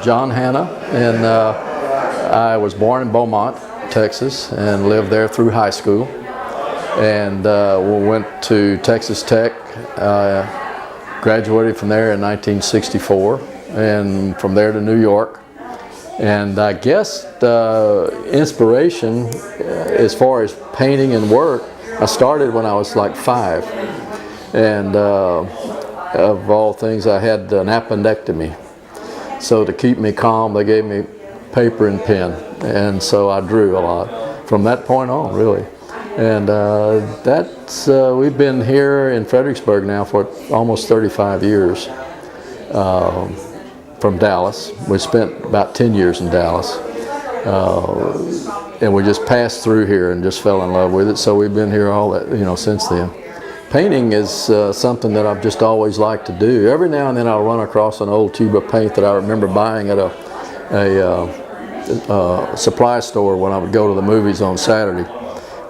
John Hanna, and I was born in Beaumont, Texas, and lived there through high school. And we went to Texas Tech, graduated from there in 1964, and from there to New York. And I guess the inspiration as far as painting and work, I started when I was like 5. And of all things, I had an appendectomy. So to keep me calm, they gave me paper and pen. And so I drew a lot from that point on, really. And we've been here in Fredericksburg now for almost 35 years. From Dallas. We spent about 10 years in Dallas. And we just passed through here and just fell in love with it. So we've been here all that, since then. Painting is something that I've just always liked to do. Every now and then I'll run across an old tube of paint that I remember buying at a supply store when I would go to the movies on Saturday.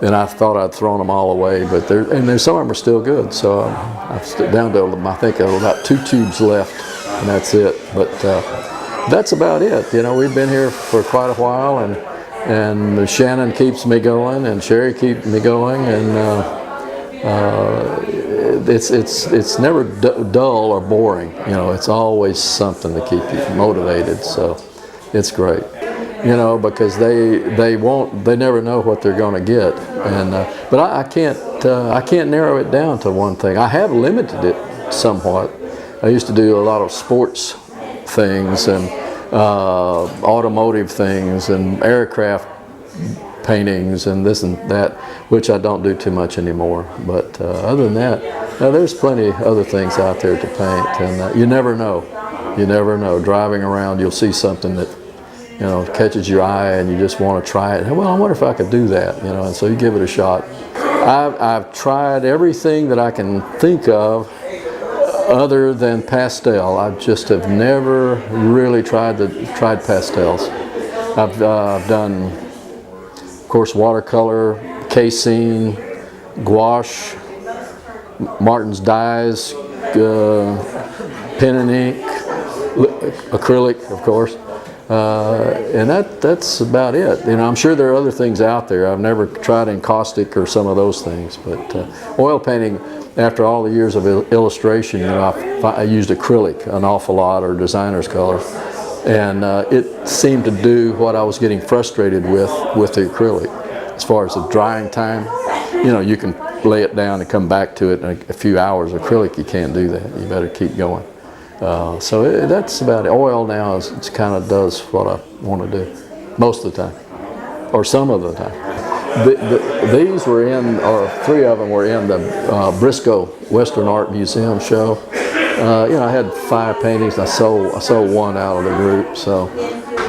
And I thought I'd thrown them all away, but there's some of them are still good. So I'm down to, I think, about 2 tubes left, and that's it. But that's about it. We've been here for quite a while, and Shannon keeps me going, and Sherry keeps me going, and it's never dull or boring. It's always something to keep you motivated. So it's great. Because they never know what they're going to get, but I can't narrow it down to one thing. I have limited it somewhat. I used to do a lot of sports things and automotive things and aircraft paintings and this and that, which I don't do too much anymore. But other than that, there's plenty of other things out there to paint, and you never know. You never know. Driving around, you'll see something that catches your eye and you just want to try it. Well, I wonder if I could do that, and so you give it a shot. I've tried everything that I can think of other than pastel. I just have never really tried pastels. I've done, of course, watercolor, casein, gouache, Martin's dyes, pen and ink, acrylic, of course. And that's about it. I'm sure there are other things out there. I've never tried encaustic or some of those things, but oil painting, after all the years of illustration, I used acrylic an awful lot, or designer's color, and it seemed to do what I was getting frustrated with the acrylic. As far as the drying time, you can lay it down and come back to it in a few hours. Acrylic, you can't do that. You better keep going. So that's about it. Oil now it kind of does what I want to do most of the time, or some of the time. These were in, or 3 of them were in the Briscoe Western Art Museum show. I had 5 paintings. I sold 1 out of the group. So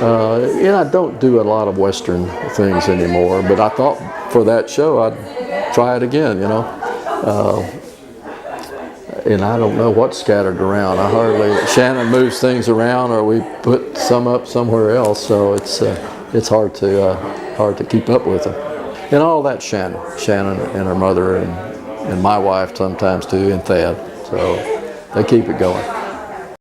I don't do a lot of Western things anymore. But I thought for that show I'd try it again. And I don't know what's scattered around. Shannon moves things around, or we put some up somewhere else, so it's hard to keep up with them. And all that's Shannon and her mother and my wife sometimes too, and Thad. So they keep it going.